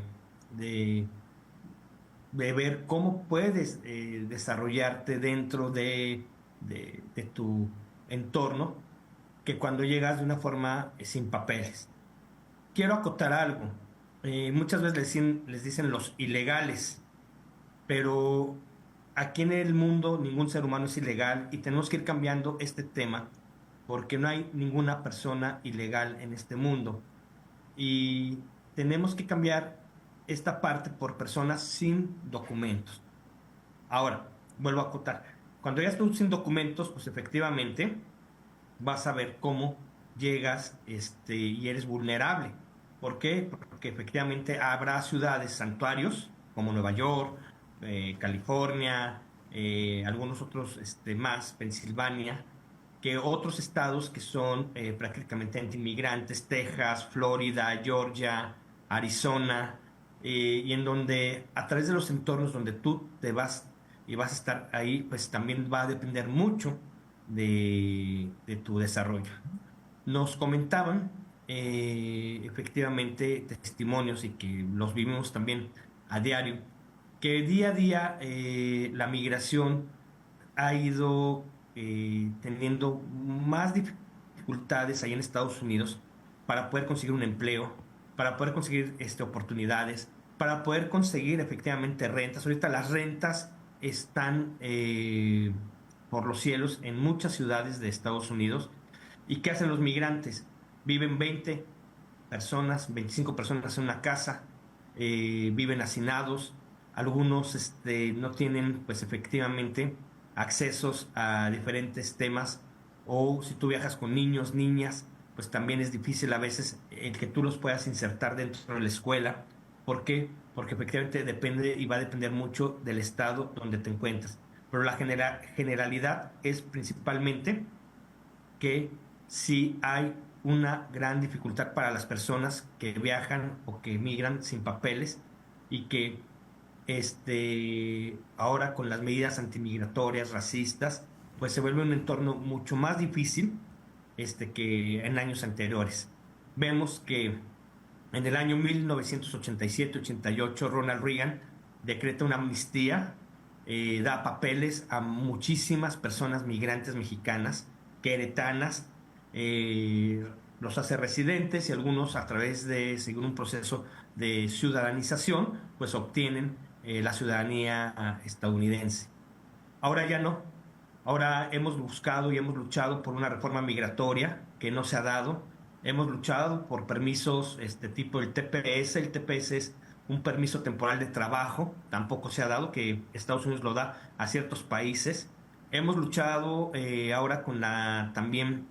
ver cómo puedes desarrollarte dentro de tu entorno, que cuando llegas de una forma sin papeles. Quiero acotar algo. Muchas veces les dicen los ilegales, pero aquí en el mundo ningún ser humano es ilegal y tenemos que ir cambiando este tema porque no hay ninguna persona ilegal en este mundo. Y tenemos que cambiar esta parte por personas sin documentos. Ahora, vuelvo a acotar. Cuando llegas tú sin documentos, pues efectivamente vas a ver cómo llegas y eres vulnerable. ¿Por qué? Porque efectivamente habrá ciudades, santuarios, como Nueva York, California, algunos otros más, Pensilvania, que otros estados que son prácticamente anti-inmigrantes, Texas, Florida, Georgia, Arizona, y en donde a través de los entornos donde tú te vas y vas a estar ahí, pues también va a depender mucho de tu desarrollo. Nos comentaban efectivamente testimonios y que los vivimos también a diario, que día a día la migración ha ido teniendo más dificultades ahí en Estados Unidos para poder conseguir un empleo, para poder conseguir oportunidades, para poder conseguir efectivamente rentas. Ahorita las rentas están por los cielos en muchas ciudades de Estados Unidos. ¿Y qué hacen los migrantes? Viven 20 personas, 25 personas en una casa, viven hacinados, algunos no tienen pues efectivamente accesos a diferentes temas, o si tú viajas con niños, niñas, pues también es difícil a veces el que tú los puedas insertar dentro de la escuela. ¿Por qué? Porque efectivamente depende y va a depender mucho del estado donde te encuentres. Pero la generalidad es principalmente que sí hay una gran dificultad para las personas que viajan o que migran sin papeles, y que ahora con las medidas antimigratorias, racistas, pues se vuelve un entorno mucho más difícil que en años anteriores. Vemos que en el año 1987-88 Ronald Reagan decreta una amnistía, da papeles a muchísimas personas migrantes mexicanas, queretanas, los hace residentes, y algunos a través de seguir un proceso de ciudadanización, pues obtienen la ciudadanía estadounidense. Ahora ya no. Ahora hemos buscado y hemos luchado por una reforma migratoria que no se ha dado. Hemos luchado por permisos tipo el TPS. El TPS es un permiso temporal de trabajo, tampoco se ha dado, que Estados Unidos lo da a ciertos países. Hemos luchado ahora con también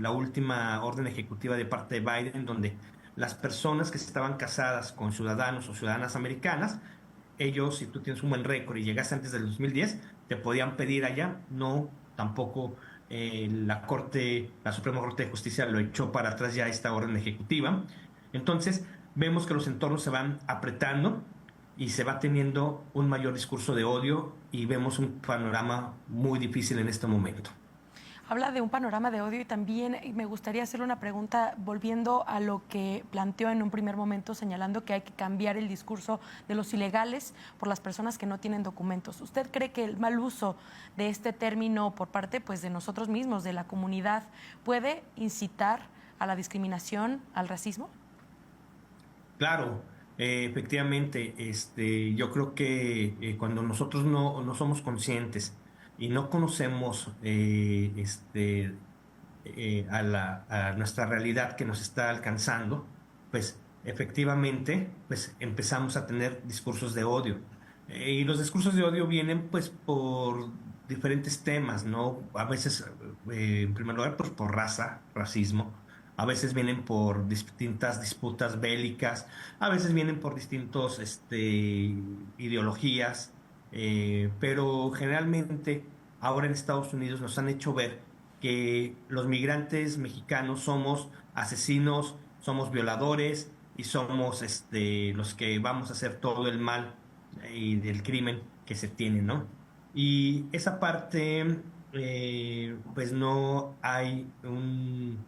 la última orden ejecutiva de parte de Biden, donde las personas que estaban casadas con ciudadanos o ciudadanas americanas, ellos, si tú tienes un buen récord y llegaste antes del 2010, te podían pedir allá. No, tampoco la Suprema Corte de Justicia lo echó para atrás ya esta orden ejecutiva. Entonces, vemos que los entornos se van apretando y se va teniendo un mayor discurso de odio, y vemos un panorama muy difícil en este momento. Habla de un panorama de odio, y también me gustaría hacerle una pregunta volviendo a lo que planteó en un primer momento, señalando que hay que cambiar el discurso de los ilegales por las personas que no tienen documentos. ¿Usted cree que el mal uso de este término por parte pues, de nosotros mismos, de la comunidad, puede incitar a la discriminación, al racismo? Claro, efectivamente, yo creo que cuando nosotros no somos conscientes y no conocemos a nuestra realidad que nos está alcanzando, pues efectivamente pues empezamos a tener discursos de odio. Y los discursos de odio vienen pues por diferentes temas, ¿no? A veces, en primer lugar, pues por raza, racismo. A veces vienen por distintas disputas bélicas, a veces vienen por distintos ideologías, pero generalmente ahora en Estados Unidos nos han hecho ver que los migrantes mexicanos somos asesinos, somos violadores y somos los que vamos a hacer todo el mal y del crimen que se tiene, ¿no? Y esa parte, pues no hay un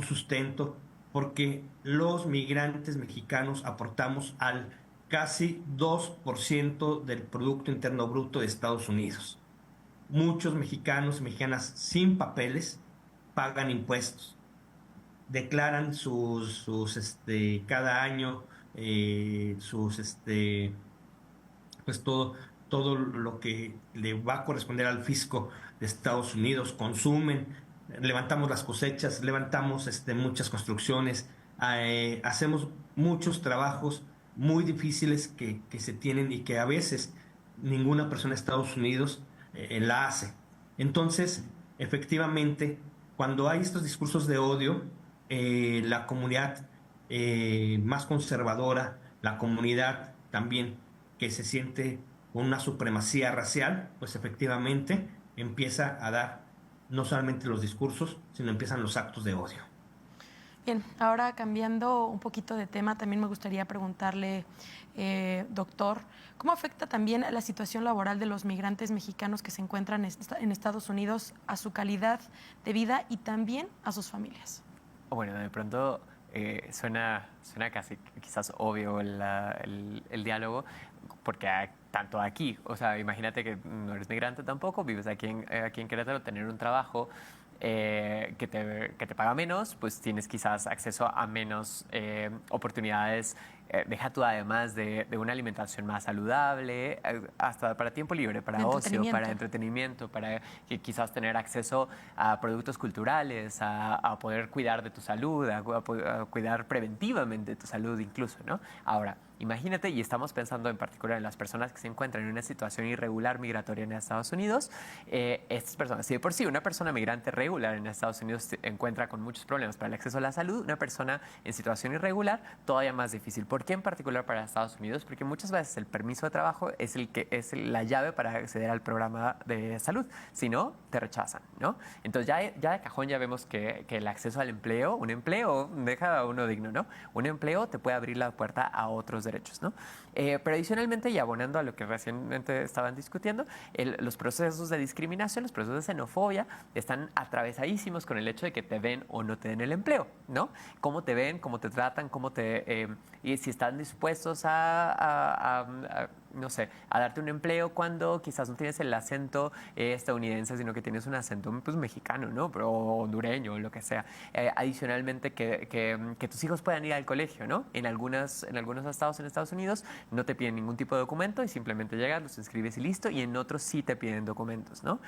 sustento, porque los migrantes mexicanos aportamos al casi 2% del Producto Interno Bruto de Estados Unidos. Muchos mexicanos y mexicanas sin papeles pagan impuestos, declaran cada año pues todo lo que le va a corresponder al fisco de Estados Unidos. Consumen, levantamos las cosechas, levantamos muchas construcciones, hacemos muchos trabajos muy difíciles que se tienen y que a veces ninguna persona de Estados Unidos la hace. Entonces, efectivamente, cuando hay estos discursos de odio, la comunidad más conservadora, la comunidad también que se siente con una supremacía racial, pues efectivamente empieza a dar no solamente los discursos, sino empiezan los actos de odio. Bien, ahora cambiando un poquito de tema, también me gustaría preguntarle, doctor, ¿cómo afecta también la situación laboral de los migrantes mexicanos que se encuentran en Estados Unidos a su calidad de vida y también a sus familias? Bueno, de pronto suena casi quizás obvio el diálogo, porque tanto aquí, o sea, imagínate que no eres migrante tampoco, vives aquí en Querétaro, tener un trabajo que te paga menos, pues tienes quizás acceso a menos oportunidades. Deja tú además de una alimentación más saludable, hasta para tiempo libre, para ocio, para entretenimiento, para que quizás tener acceso a productos culturales, a poder cuidar de tu salud, a cuidar preventivamente de tu salud incluso, ¿no? Ahora, imagínate, y estamos pensando en particular en las personas que se encuentran en una situación irregular migratoria en Estados Unidos. Estas personas, si de por sí una persona migrante regular en Estados Unidos se encuentra con muchos problemas para el acceso a la salud, una persona en situación irregular todavía más difícil. ¿Por qué en particular para Estados Unidos? Porque muchas veces el permiso de trabajo es la llave para acceder al programa de salud. Si no, te rechazan, ¿no? Entonces ya de cajón ya vemos que el acceso al empleo, un empleo deja a uno digno, ¿no? Un empleo te puede abrir la puerta a otros derechos, ¿no? Pero adicionalmente, y abonando a lo que recientemente estaban discutiendo, los procesos de discriminación, los procesos de xenofobia están atravesadísimos con el hecho de que te den o no te den el empleo, ¿no? Cómo te ven, cómo te tratan, y si están dispuestos no sé, a darte un empleo cuando quizás no tienes el acento estadounidense, sino que tienes un acento pues, mexicano, ¿no? Pero hondureño o lo que sea. Adicionalmente, que tus hijos puedan ir al colegio, ¿no? En algunos estados en Estados Unidos no te piden ningún tipo de documento y simplemente llegas, los inscribes y listo, y en otros sí te piden documentos, ¿no?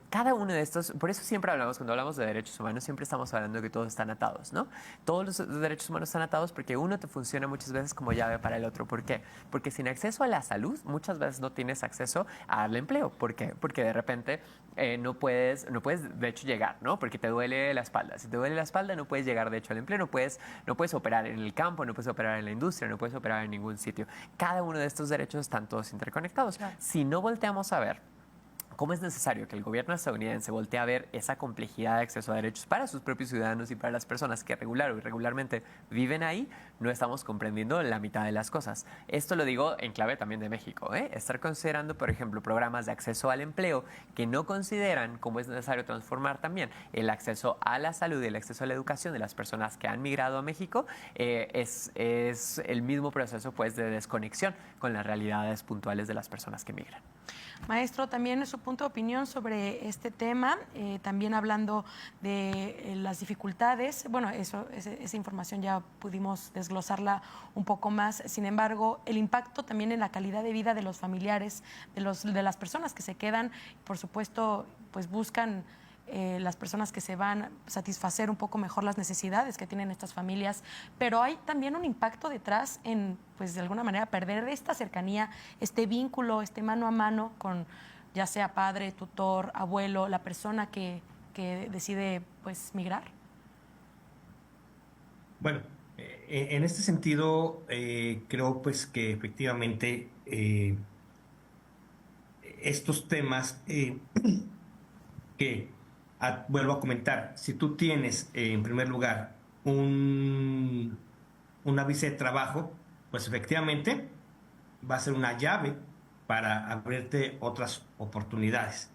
Cada uno de estos, por eso siempre cuando hablamos de derechos humanos, siempre estamos hablando de que todos están atados, ¿no? Todos los derechos humanos están atados porque uno te funciona muchas veces como llave para el otro. ¿Por qué? Porque sin acceso a la salud, muchas veces no tienes acceso al empleo. ¿Por qué? Porque de repente no puedes de hecho llegar, ¿no? Porque te duele la espalda. Si te duele la espalda no puedes llegar de hecho al empleo, no puedes operar en el campo, no puedes operar en la industria, no puedes operar en ningún sitio. Cada uno de estos derechos están todos interconectados. Claro. Si no volteamos a ver cómo es necesario que el gobierno estadounidense voltee a ver esa complejidad de acceso a derechos para sus propios ciudadanos y para las personas que regular o irregularmente viven ahí, no estamos comprendiendo la mitad de las cosas. Esto lo digo en clave también de México, ¿eh? Estar considerando, por ejemplo, programas de acceso al empleo que no consideran cómo es necesario transformar también el acceso a la salud y el acceso a la educación de las personas que han migrado a México, es el mismo proceso pues, de desconexión con las realidades puntuales de las personas que migran. Maestro, también su punto de opinión sobre este tema, también hablando de las dificultades. Bueno, esa información ya pudimos desglosarla un poco más. Sin embargo, el impacto también en la calidad de vida de los familiares, de las personas que se quedan, por supuesto, pues buscan las personas que se van satisfacer un poco mejor las necesidades que tienen estas familias, pero hay también un impacto detrás en, pues de alguna manera, perder esta cercanía, este vínculo, este mano a mano con ya sea padre, tutor, abuelo, la persona que decide pues migrar. Bueno, en este sentido creo pues que efectivamente estos temas que vuelvo a comentar, si tú tienes en primer lugar una visa de trabajo, pues efectivamente va a ser una llave para abrirte otras oportunidades.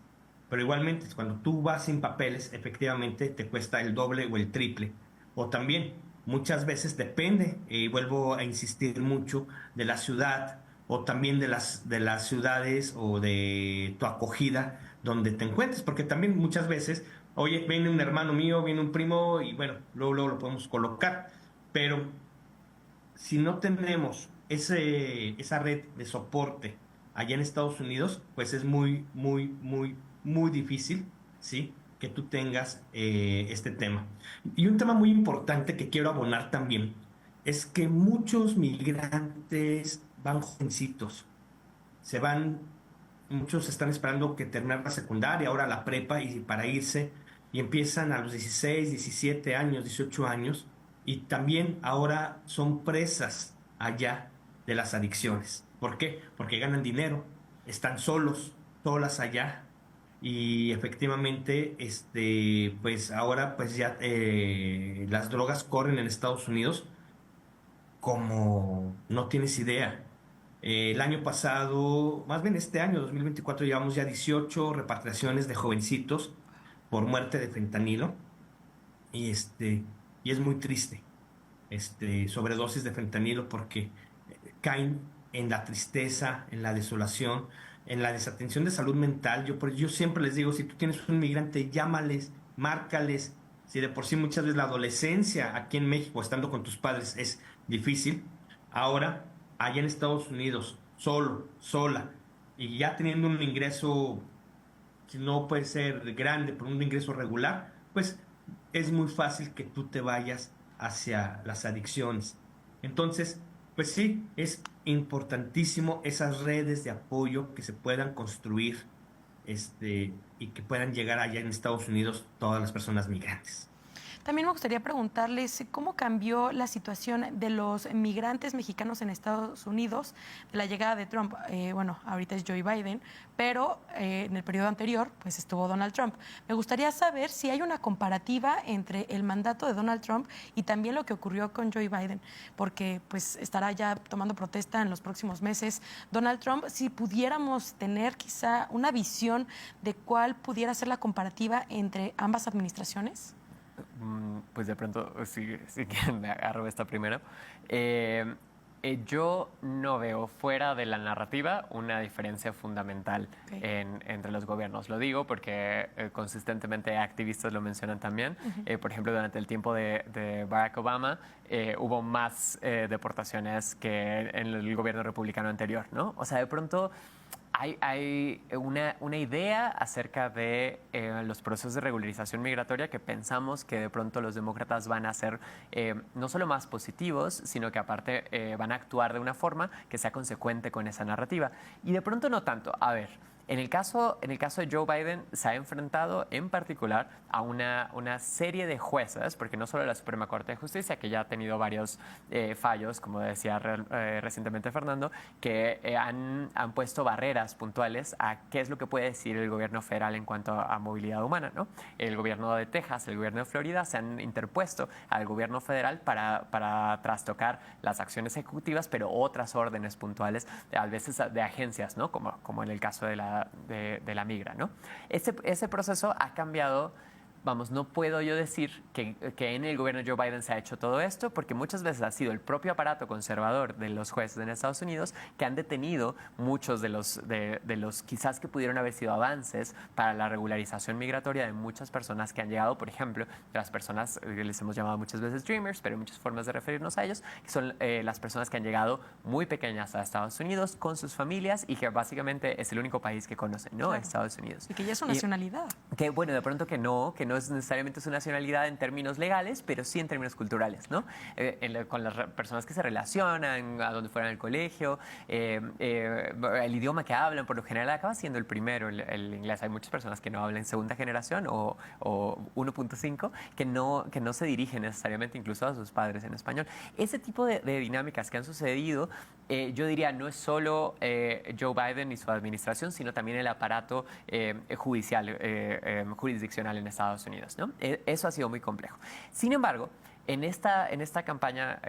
Pero igualmente, cuando tú vas sin papeles, efectivamente te cuesta el doble o el triple. O también, muchas veces depende, y vuelvo a insistir mucho, de la ciudad o también de las ciudades o de tu acogida donde te encuentres, porque también muchas veces, oye, viene un hermano mío, viene un primo y bueno, luego lo podemos colocar, pero si no tenemos esa red de soporte allá en Estados Unidos, pues es muy, muy, muy, muy difícil, ¿sí?, que tú tengas este tema. Y un tema muy importante que quiero abonar también es que muchos migrantes van jovencitos, muchos están esperando que termine la secundaria, ahora la prepa y para irse, y empiezan a los 16, 17 años, 18 años, y también ahora son presas allá de las adicciones. ¿Por qué? Porque ganan dinero, están solas allá, y efectivamente, pues ahora pues ya las drogas corren en Estados Unidos como no tienes idea. El año pasado, más bien este año, 2024, llevamos ya 18 repatriaciones de jovencitos por muerte de fentanilo. Y es muy triste, sobredosis de fentanilo, porque caen en la tristeza, en la desolación, en la desatención de salud mental. Yo siempre les digo, si tú tienes un migrante, llámales márcales. Si de por sí muchas veces la adolescencia aquí en México, estando con tus padres, es difícil, ahora allá en Estados Unidos, solo, sola, y ya teniendo un ingreso, si no puede ser grande, pero un ingreso regular, pues es muy fácil que tú te vayas hacia las adicciones. Entonces, pues sí, es importantísimo esas redes de apoyo que se puedan construir, y que puedan llegar allá en Estados Unidos todas las personas migrantes. También me gustaría preguntarles cómo cambió la situación de los migrantes mexicanos en Estados Unidos de la llegada de Trump. Bueno, ahorita es Joe Biden, pero en el periodo anterior pues estuvo Donald Trump. Me gustaría saber si hay una comparativa entre el mandato de Donald Trump y también lo que ocurrió con Joe Biden, porque pues estará ya tomando protesta en los próximos meses Donald Trump. Si pudiéramos tener quizá una visión de cuál pudiera ser la comparativa entre ambas administraciones. Pues de pronto, si quieren, me agarro esta primero. Yo no veo fuera de la narrativa una diferencia fundamental entre los gobiernos. Lo digo porque consistentemente activistas lo mencionan también. Por ejemplo, durante el tiempo de Barack Obama hubo más deportaciones que en el gobierno republicano anterior, ¿no? O sea, de pronto hay una idea acerca de los procesos de regularización migratoria que pensamos que de pronto los demócratas van a ser no solo más positivos, sino que aparte van a actuar de una forma que sea consecuente con esa narrativa. Y de pronto no tanto. A ver, en el caso de Joe Biden se ha enfrentado en particular a una serie de jueces, porque no solo la Suprema Corte de Justicia, que ya ha tenido varios fallos, como decía recientemente Fernando, que han puesto barreras puntuales a qué es lo que puede decir el gobierno federal en cuanto a movilidad humana, ¿no? El gobierno de Texas, el gobierno de Florida se han interpuesto al gobierno federal para trastocar las acciones ejecutivas, pero otras órdenes puntuales, a veces de agencias, ¿no? Como en el caso de la migra, ¿no? Ese proceso ha cambiado. Vamos, no puedo yo decir que en el gobierno de Joe Biden se ha hecho todo esto, porque muchas veces ha sido el propio aparato conservador de los jueces en Estados Unidos que han detenido muchos de los quizás que pudieron haber sido avances para la regularización migratoria de muchas personas que han llegado, por ejemplo, de las personas que les hemos llamado muchas veces dreamers, pero hay muchas formas de referirnos a ellos, que son las personas que han llegado muy pequeñas a Estados Unidos con sus familias y que básicamente es el único país que conocen, ¿no? Claro. Estados Unidos. Y que ya es su nacionalidad. Que bueno, de pronto que no es necesariamente su nacionalidad en términos legales, pero sí en términos culturales, ¿no? Con las personas que se relacionan, a donde fueran al colegio, el idioma que hablan, por lo general acaba siendo el primero, el inglés. Hay muchas personas que no hablan segunda generación o 1.5 que no se dirigen necesariamente incluso a sus padres en español. Ese tipo de dinámicas que han sucedido, yo diría, no es solo Joe Biden y su administración, sino también el aparato judicial, jurisdiccional en Estados Unidos, ¿no? Eso ha sido muy complejo. Sin embargo, en esta campaña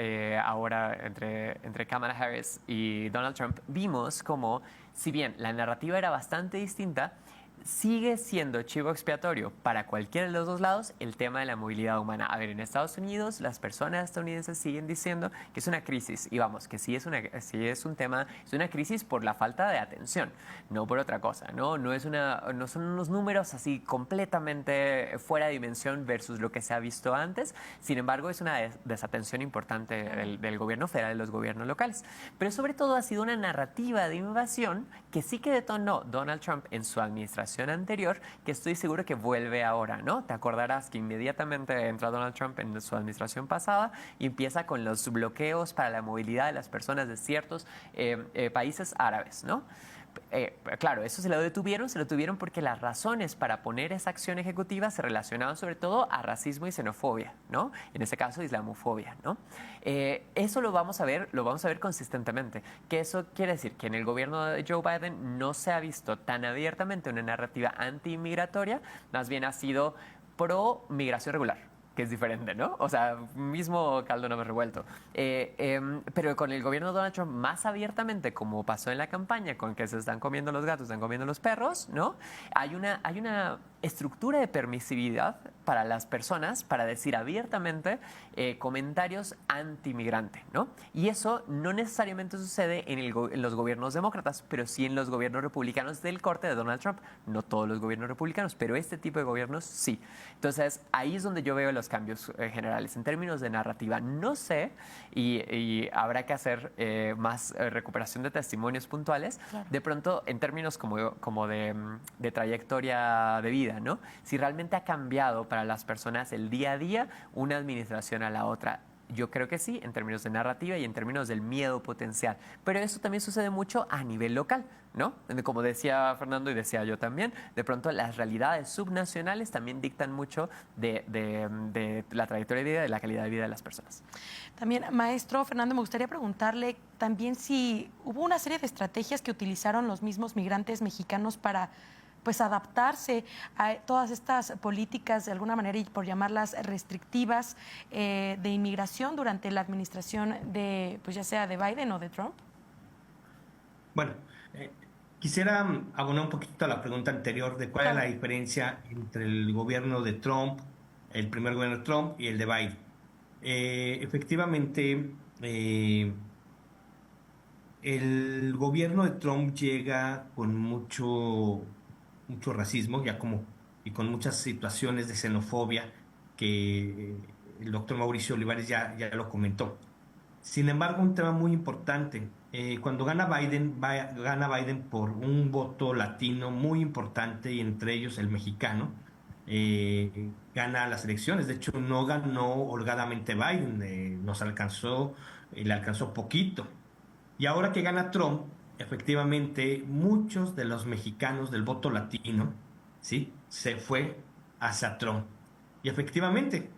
ahora entre Kamala Harris y Donald Trump, vimos como, si bien la narrativa era bastante distinta, sigue siendo chivo expiatorio para cualquiera de los dos lados el tema de la movilidad humana. A ver, en Estados Unidos las personas estadounidenses siguen diciendo que es una crisis, y vamos, que sí es un tema, es una crisis por la falta de atención, no por otra cosa, ¿no? No son unos números así completamente fuera de dimensión versus lo que se ha visto antes. Sin embargo, es una desatención importante del gobierno federal y de los gobiernos locales. Pero sobre todo ha sido una narrativa de invasión que sí que detonó Donald Trump en su administración anterior, que estoy seguro que vuelve ahora, ¿no? Te acordarás que inmediatamente entra Donald Trump en su administración pasada y empieza con los bloqueos para la movilidad de las personas de ciertos países árabes, ¿no? Claro, eso se lo detuvieron porque las razones para poner esa acción ejecutiva se relacionaban sobre todo a racismo y xenofobia, ¿no? En este caso, islamofobia, ¿no? Eso lo vamos a ver consistentemente. Que eso quiere decir que en el gobierno de Joe Biden no se ha visto tan abiertamente una narrativa anti-inmigratoria, más bien ha sido pro migración regular. que es diferente, ¿no? O sea, mismo caldo no me revuelto. Pero con el gobierno de Donald Trump más abiertamente, como pasó en la campaña, con que se están comiendo los gatos, están comiendo los perros, ¿no? Hay una estructura de permisividad para las personas para decir abiertamente comentarios anti-migrante, ¿no? Y eso no necesariamente sucede en los gobiernos demócratas, pero sí en los gobiernos republicanos del corte de Donald Trump. No todos los gobiernos republicanos, pero este tipo de gobiernos sí. Entonces, ahí es donde yo veo los cambios generales. En términos de narrativa, no sé, y habrá que hacer más recuperación de testimonios puntuales, claro. De pronto, en términos como de trayectoria de vida, ¿no? Si realmente ha cambiado para las personas el día a día una administración a la otra. Yo creo que sí, en términos de narrativa y en términos del miedo potencial. Pero eso también sucede mucho a nivel local, ¿no? Como decía Fernando y decía yo también, de pronto las realidades subnacionales también dictan mucho de la trayectoria de vida, de la calidad de vida de las personas. También, maestro Fernando, me gustaría preguntarle también si hubo una serie de estrategias que utilizaron los mismos migrantes mexicanos para pues adaptarse a todas estas políticas, de alguna manera, y por llamarlas restrictivas, de inmigración durante la administración de, pues ya sea de Biden o de Trump? Bueno, quisiera abonar un poquito a la pregunta anterior de cuál es la diferencia entre el gobierno de Trump, el primer gobierno de Trump y el de Biden. Efectivamente, el gobierno de Trump llega con mucho racismo, y con muchas situaciones de xenofobia que el doctor Mauricio Olivares ya lo comentó. Sin embargo, un tema muy importante, cuando gana Biden por un voto latino muy importante, y entre ellos el mexicano, gana las elecciones. De hecho, no ganó holgadamente Biden, le alcanzó poquito. Y ahora que gana Trump, efectivamente, muchos de los mexicanos del voto latino, ¿sí?, se fue hacia Trump. Y efectivamente,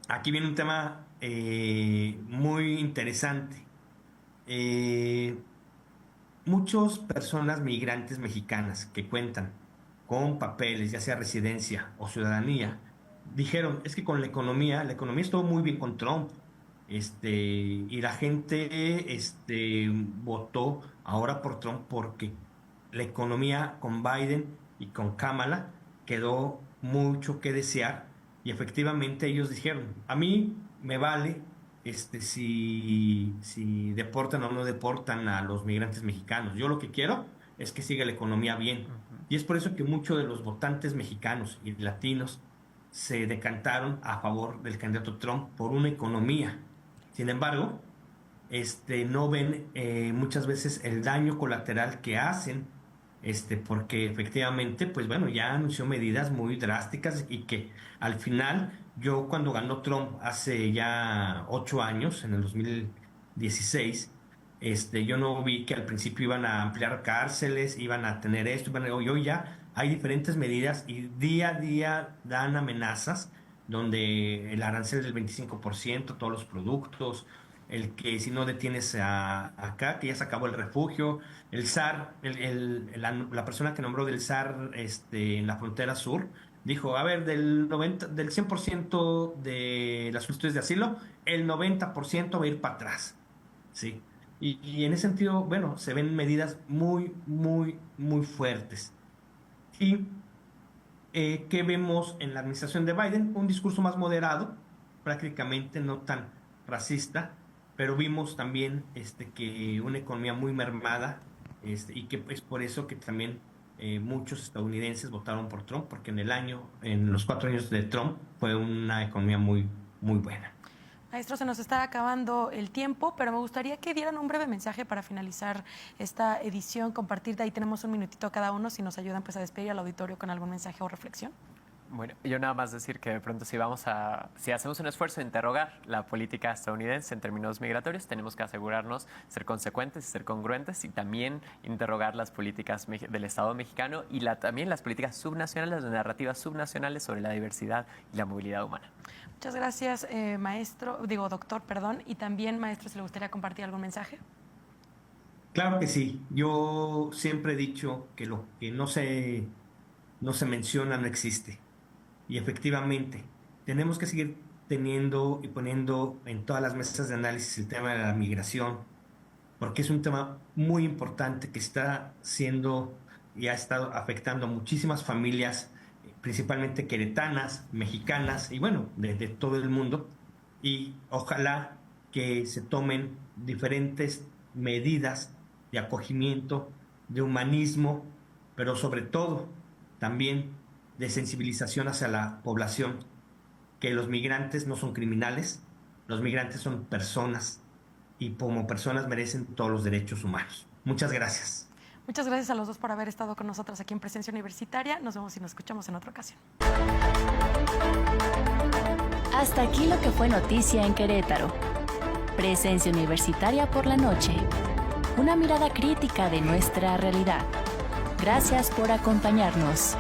aquí viene un tema muy interesante. Muchas personas migrantes mexicanas que cuentan con papeles, ya sea residencia o ciudadanía, dijeron, es que con la economía estuvo muy bien con Trump. Y la gente votó ahora por Trump porque la economía con Biden y con Kamala quedó mucho que desear, y efectivamente ellos dijeron, a mí me vale si deportan o no deportan a los migrantes mexicanos, yo lo que quiero es que siga la economía bien. Y es por eso que muchos de los votantes mexicanos y latinos se decantaron a favor del candidato Trump por una economía. Sin embargo, no ven muchas veces el daño colateral que hacen, porque efectivamente, pues bueno, ya anunció medidas muy drásticas, y que al final, yo cuando ganó Trump hace ya 8 años, en el 2016, yo no vi que al principio iban a ampliar cárceles, iban a tener esto, y hoy ya hay diferentes medidas, y día a día dan amenazas, donde el arancel del 25%, todos los productos, el que si no detienes acá, que ya se acabó el refugio, el SAR, la persona que nombró del SAR en la frontera sur, dijo, a ver, del 100% de las solicitudes de asilo, el 90% va a ir para atrás, ¿sí? Y en ese sentido, bueno, se ven medidas muy, muy, muy fuertes. Y ¿qué vemos en la administración de Biden? Un discurso más moderado, prácticamente no tan racista, pero vimos también que una economía muy mermada, y que es por eso que también muchos estadounidenses votaron por Trump, porque en los 4 años de Trump fue una economía muy, muy buena. Maestro, se nos está acabando el tiempo, pero me gustaría que dieran un breve mensaje para finalizar esta edición, compartir. De ahí tenemos un minutito cada uno, si nos ayudan pues a despedir al auditorio con algún mensaje o reflexión. Bueno, yo nada más decir que de pronto si hacemos un esfuerzo de interrogar la política estadounidense en términos migratorios, tenemos que asegurarnos ser consecuentes y ser congruentes, y también interrogar las políticas del Estado mexicano y también las políticas subnacionales, las narrativas subnacionales sobre la diversidad y la movilidad humana. Muchas gracias, doctor, y también, maestro, si le gustaría compartir algún mensaje. Claro que sí. Yo siempre he dicho que lo que no se menciona no existe. Y efectivamente, tenemos que seguir teniendo y poniendo en todas las mesas de análisis el tema de la migración, porque es un tema muy importante que está siendo y ha estado afectando a muchísimas familias, principalmente queretanas, mexicanas y bueno, de todo el mundo. Y ojalá que se tomen diferentes medidas de acogimiento, de humanismo, pero sobre todo también de sensibilización hacia la población, que los migrantes no son criminales, los migrantes son personas y como personas merecen todos los derechos humanos. Muchas gracias. Muchas gracias a los dos por haber estado con nosotros aquí en Presencia Universitaria. Nos vemos y nos escuchamos en otra ocasión. Hasta aquí lo que fue noticia en Querétaro. Presencia Universitaria por la noche. Una mirada crítica de nuestra realidad. Gracias por acompañarnos.